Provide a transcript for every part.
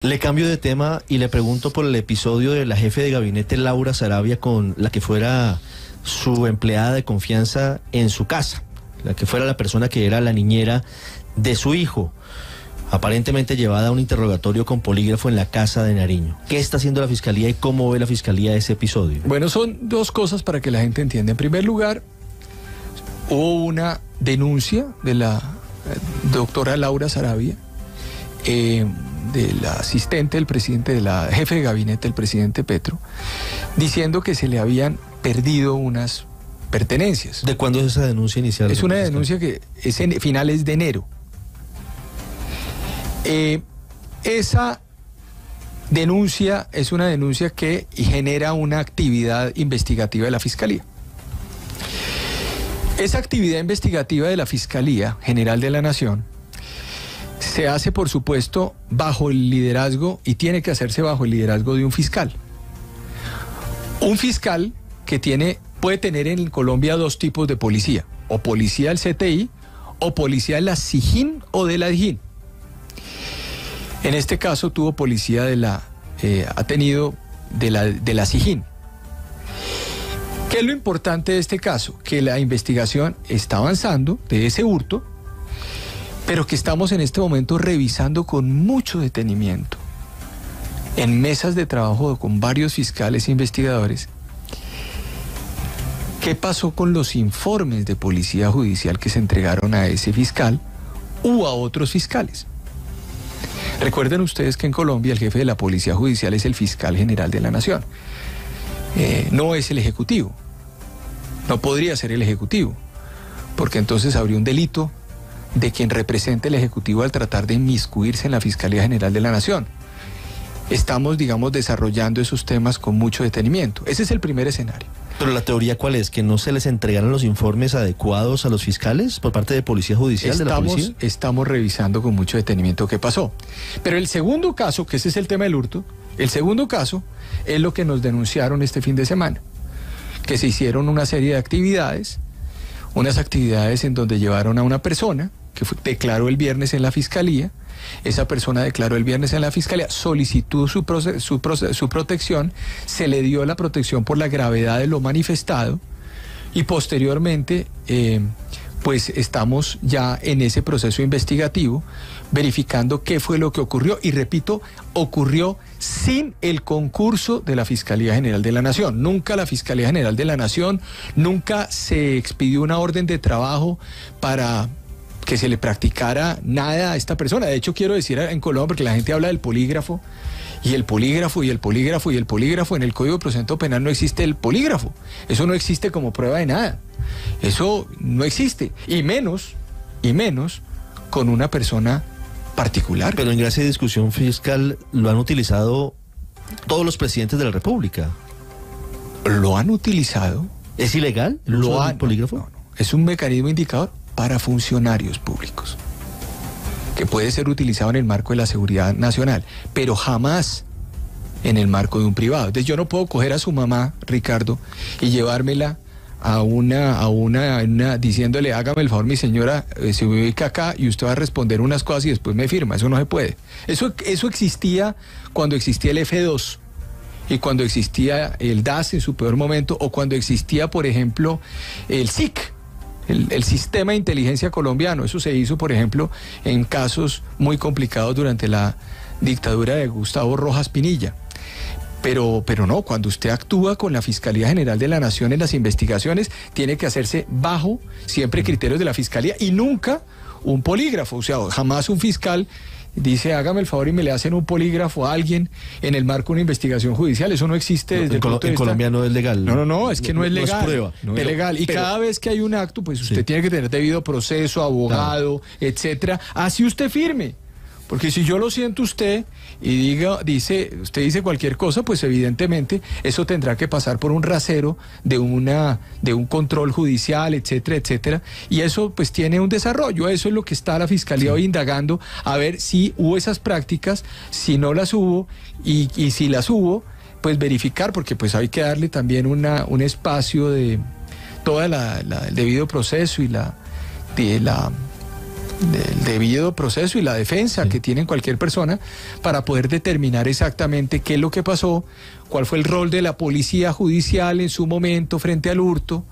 Le cambio de tema y le pregunto por el episodio de la jefe de gabinete Laura Sarabia con la que fuera su empleada de confianza en su casa, la que fuera la persona que era la niñera de su hijo, aparentemente llevada a un interrogatorio con polígrafo en la casa de Nariño. ¿Qué está haciendo la fiscalía y cómo ve la fiscalía ese episodio? Bueno, son dos cosas para que la gente entienda. En primer lugar, hubo una denuncia de la doctora Laura Sarabia, de la asistente del presidente, de la jefe de gabinete del presidente Petro, diciendo que se le habían perdido unas pertenencias. ¿De cuándo es esa denuncia inicial? Es una denuncia que es en finales de enero. Esa denuncia es una denuncia que genera una actividad investigativa de la Fiscalía. Esa actividad investigativa de la Fiscalía General de la Nación se hace, por supuesto, bajo el liderazgo, y tiene que hacerse bajo el liderazgo de un fiscal. Un fiscal que puede tener en Colombia dos tipos de policía: o policía del CTI o policía de la SIJIN o de la DIJÍN. En este caso tuvo policía ha tenido de la SIJIN. ¿Qué es lo importante de este caso? Que la investigación está avanzando de ese hurto, pero que estamos en este momento revisando con mucho detenimiento, en mesas de trabajo con varios fiscales e investigadores, qué pasó con los informes de policía judicial que se entregaron a ese fiscal u a otros fiscales. Recuerden ustedes que en Colombia el jefe de la policía judicial es el fiscal general de la Nación, no es el ejecutivo, no podría ser el ejecutivo, porque entonces habría un delito de quien represente el Ejecutivo al tratar de inmiscuirse en la Fiscalía General de la Nación. Estamos, desarrollando esos temas con mucho detenimiento. Ese es el primer escenario. ¿Pero la teoría cuál es? ¿Que no se les entregaron los informes adecuados a los fiscales por parte de Policía Judicial, de la policía? Estamos revisando con mucho detenimiento qué pasó. Pero el segundo caso, que ese es el tema del hurto, el segundo caso es lo que nos denunciaron este fin de semana, que se hicieron una serie de actividades, unas actividades en donde llevaron a una persona que declaró el viernes en la Fiscalía. Esa persona declaró el viernes en la Fiscalía, solicitó su protección, se le dio la protección por la gravedad de lo manifestado y posteriormente pues estamos ya en ese proceso investigativo verificando qué fue lo que ocurrió, y repito, ocurrió sin el concurso de la Fiscalía General de la Nación. Nunca la Fiscalía General de la Nación, nunca se expidió una orden de trabajo para que se le practicara nada a esta persona. De hecho, quiero decir en Colombia, porque la gente habla del polígrafo, y el polígrafo, y el polígrafo, y el polígrafo. En el Código de Procedimiento Penal no existe el polígrafo. Eso no existe como prueba de nada. Eso no existe. Y menos con una persona particular. Pero en gracia de discusión fiscal lo han utilizado todos los presidentes de la República. ¿Lo han utilizado? ¿Es ilegal el uso del polígrafo? No. Es un mecanismo indicador para funcionarios públicos, que puede ser utilizado en el marco de la seguridad nacional, pero jamás en el marco de un privado. Entonces yo no puedo coger a su mamá, Ricardo, y llevármela a una diciéndole: hágame el favor, mi señora, se ubica acá y usted va a responder unas cosas y después me firma. Eso no se puede. Eso existía cuando existía el F2 y cuando existía el DAS en su peor momento, o cuando existía, por ejemplo, el SIC, el sistema de inteligencia colombiano. Eso se hizo, por ejemplo, en casos muy complicados durante la dictadura de Gustavo Rojas Pinilla. Pero no, cuando usted actúa con la Fiscalía General de la Nación en las investigaciones, tiene que hacerse bajo siempre criterios de la Fiscalía y nunca un polígrafo. O sea, jamás un fiscal dice: hágame el favor y me le hacen un polígrafo a alguien en el marco de una investigación judicial. Eso no existe desde el punto de vista. En Colombia no es legal. No, es que no es legal. No es prueba. No es legal. Y cada vez que hay un acto, pues usted tiene que tener debido proceso, abogado, etcétera. Así usted firme. Porque si yo lo siento usted y usted dice cualquier cosa, pues evidentemente eso tendrá que pasar por un rasero de un control judicial, etcétera, etcétera. Y eso pues tiene un desarrollo. Eso es lo que está la Fiscalía hoy indagando, a ver si hubo esas prácticas, si no las hubo, y si las hubo, pues verificar, porque pues hay que darle también un espacio de todo el debido proceso y del debido proceso y la defensa que tiene cualquier persona para poder determinar exactamente qué es lo que pasó, cuál fue el rol de la policía judicial en su momento frente al hurto,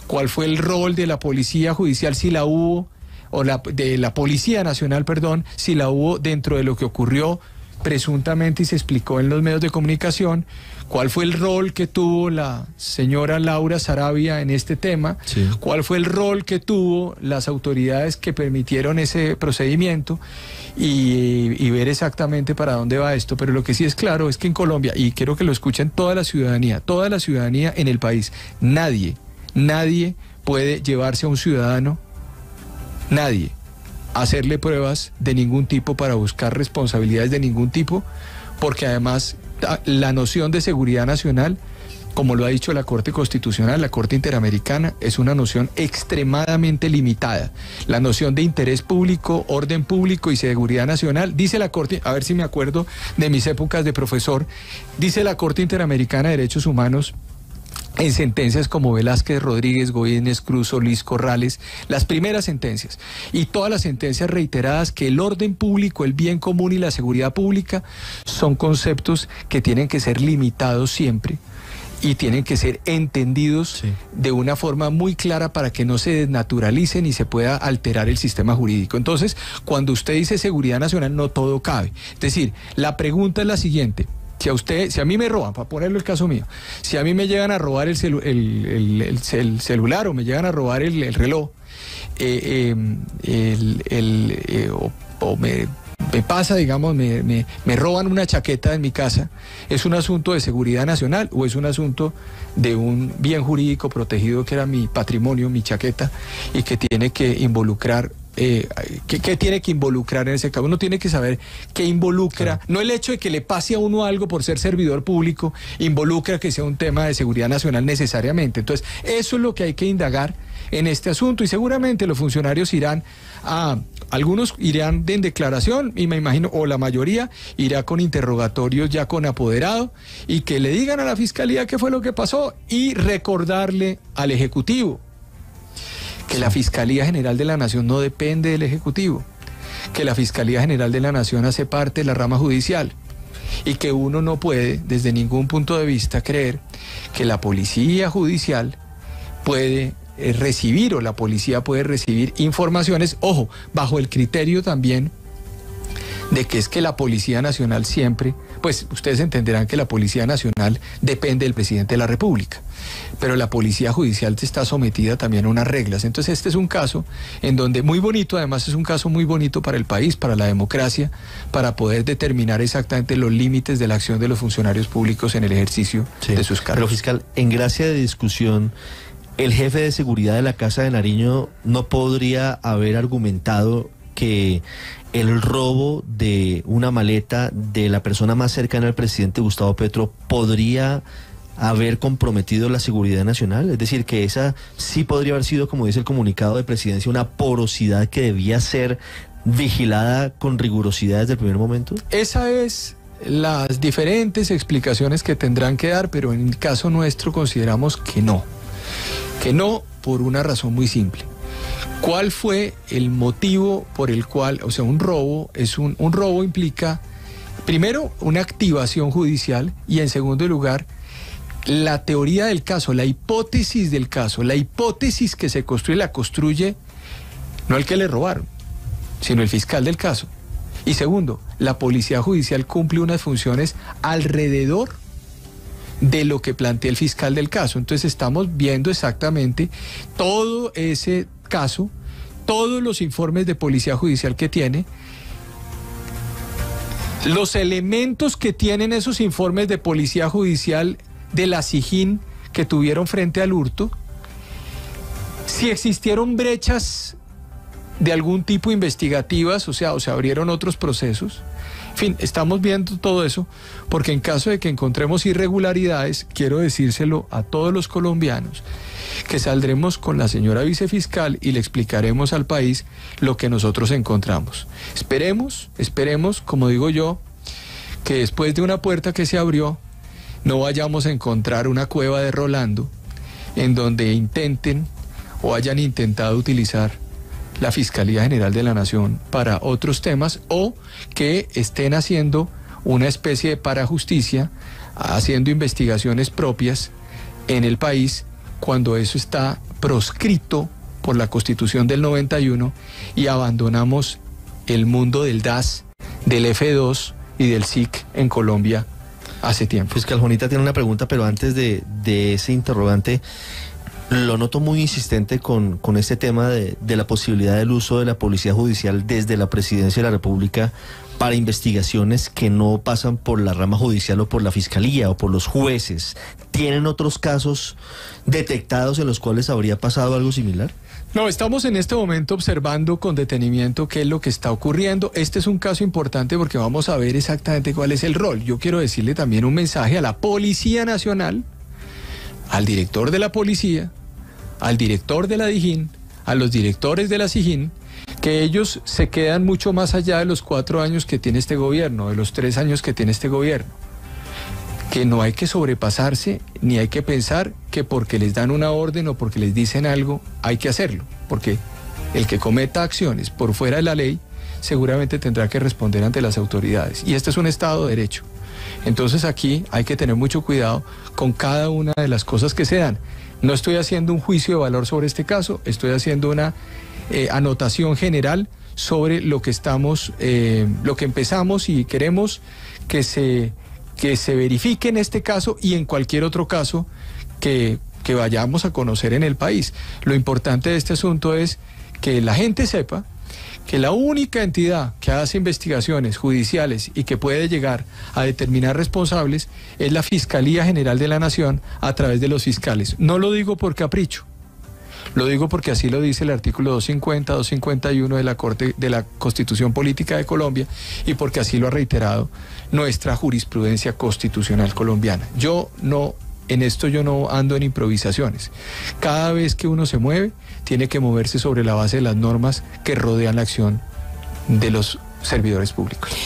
cuál fue el rol de la policía judicial, si la hubo, o de la Policía Nacional, perdón, si la hubo dentro de lo que ocurrió presuntamente y se explicó en los medios de comunicación, cuál fue el rol que tuvo la señora Laura Sarabia en este tema, cuál fue el rol que tuvo las autoridades que permitieron ese procedimiento y ver exactamente para dónde va esto. Pero lo que sí es claro es que en Colombia, y quiero que lo escuchen toda la ciudadanía en el país, nadie puede llevarse a un ciudadano, nadie, hacerle pruebas de ningún tipo para buscar responsabilidades de ningún tipo, porque además la noción de seguridad nacional, como lo ha dicho la Corte Constitucional, la Corte Interamericana, es una noción extremadamente limitada. La noción de interés público, orden público y seguridad nacional, dice la Corte, a ver si me acuerdo de mis épocas de profesor, dice la Corte Interamericana de Derechos Humanos, en sentencias como Velázquez, Rodríguez, Goínez, Cruz, Solís, Corrales, las primeras sentencias y todas las sentencias reiteradas, que el orden público, el bien común y la seguridad pública son conceptos que tienen que ser limitados siempre y tienen que ser entendidos de una forma muy clara para que no se desnaturalicen y se pueda alterar el sistema jurídico. Entonces, cuando usted dice seguridad nacional, no todo cabe. Es decir, la pregunta es la siguiente: si a mí me roban, para ponerlo el caso mío, si a mí me llegan a robar el celular o me llegan a robar el reloj, o me pasa, digamos, me roban una chaqueta en mi casa, ¿es un asunto de seguridad nacional o es un asunto de un bien jurídico protegido que era mi patrimonio, mi chaqueta, y que tiene que involucrar ¿qué tiene que involucrar en ese caso? Uno tiene que saber qué involucra, no el hecho de que le pase a uno algo por ser servidor público, involucra que sea un tema de seguridad nacional necesariamente. Entonces, eso es lo que hay que indagar en este asunto, y seguramente los funcionarios algunos irán en declaración, y me imagino, o la mayoría irá con interrogatorios ya con apoderado, y que le digan a la Fiscalía qué fue lo que pasó, y recordarle al Ejecutivo que la Fiscalía General de la Nación no depende del Ejecutivo, que la Fiscalía General de la Nación hace parte de la rama judicial, y que uno no puede, desde ningún punto de vista, creer que la Policía Judicial puede recibir, o la policía puede recibir informaciones, ojo, bajo el criterio también de que es que la Policía Nacional siempre, pues ustedes entenderán que la Policía Nacional depende del presidente de la República, pero la Policía Judicial está sometida también a unas reglas. Entonces este es un caso en donde, muy bonito, además es un caso muy bonito para el país, para la democracia, para poder determinar exactamente los límites de la acción de los funcionarios públicos en el ejercicio de sus cargos. Pero, fiscal, en gracia de discusión, el jefe de seguridad de la Casa de Nariño no podría haber argumentado que el robo de una maleta de la persona más cercana al presidente Gustavo Petro podría haber comprometido la seguridad nacional, es decir, que esa sí podría haber sido, como dice el comunicado de presidencia, una porosidad que debía ser vigilada con rigurosidad desde el primer momento. Esa es las diferentes explicaciones que tendrán que dar, pero en el caso nuestro consideramos que no por una razón muy simple. ¿Cuál fue el motivo por el cual, o sea, un robo un robo implica, primero, una activación judicial, y en segundo lugar, la teoría del caso, la hipótesis del caso, la hipótesis que se construye, la construye no el que le robaron, sino el fiscal del caso. Y segundo, la policía judicial cumple unas funciones alrededor de lo que plantea el fiscal del caso. Entonces estamos viendo exactamente todo ese caso, todos los informes de policía judicial que tiene, los elementos que tienen esos informes de policía judicial de la SIJIN que tuvieron frente al hurto, si existieron brechas de algún tipo investigativas, o sea, o se abrieron otros procesos. En fin, estamos viendo todo eso porque en caso de que encontremos irregularidades, quiero decírselo a todos los colombianos, que saldremos con la señora vicefiscal y le explicaremos al país lo que nosotros encontramos. Esperemos, como digo yo, que después de una puerta que se abrió, no vayamos a encontrar una cueva de Rolando en donde intenten o hayan intentado utilizar la Fiscalía General de la Nación para otros temas, o que estén haciendo una especie de parajusticia, haciendo investigaciones propias en el país cuando eso está proscrito por la Constitución del 91 y abandonamos el mundo del DAS, del F2 y del SIC en Colombia hace tiempo. Fiscal Juanita tiene una pregunta, pero antes de ese interrogante, lo noto muy insistente con este tema de la posibilidad del uso de la Policía Judicial desde la Presidencia de la República para investigaciones que no pasan por la rama judicial o por la Fiscalía o por los jueces. ¿Tienen otros casos detectados en los cuales habría pasado algo similar? No, estamos en este momento observando con detenimiento qué es lo que está ocurriendo. Este es un caso importante porque vamos a ver exactamente cuál es el rol. Yo quiero decirle también un mensaje a la Policía Nacional, al director de la policía, al director de la DIJÍN, a los directores de la SIJÍN, que ellos se quedan mucho más allá de los 4 años que tiene este gobierno, de los 3 años que tiene este gobierno. Que no hay que sobrepasarse, ni hay que pensar que porque les dan una orden o porque les dicen algo, hay que hacerlo. Porque el que cometa acciones por fuera de la ley, seguramente tendrá que responder ante las autoridades. Y este es un Estado de Derecho. Entonces aquí hay que tener mucho cuidado con cada una de las cosas que se dan. No estoy haciendo un juicio de valor sobre este caso, estoy haciendo una anotación general sobre lo que lo que empezamos y queremos que se verifique en este caso y en cualquier otro caso que vayamos a conocer en el país. Lo importante de este asunto es que la gente sepa que la única entidad que hace investigaciones judiciales y que puede llegar a determinar responsables es la Fiscalía General de la Nación a través de los fiscales. No lo digo por capricho, lo digo porque así lo dice el artículo 250, 251 de la Constitución Política de Colombia y porque así lo ha reiterado nuestra jurisprudencia constitucional colombiana. En esto yo no ando en improvisaciones. Cada vez que uno se mueve, tiene que moverse sobre la base de las normas que rodean la acción de los servidores públicos.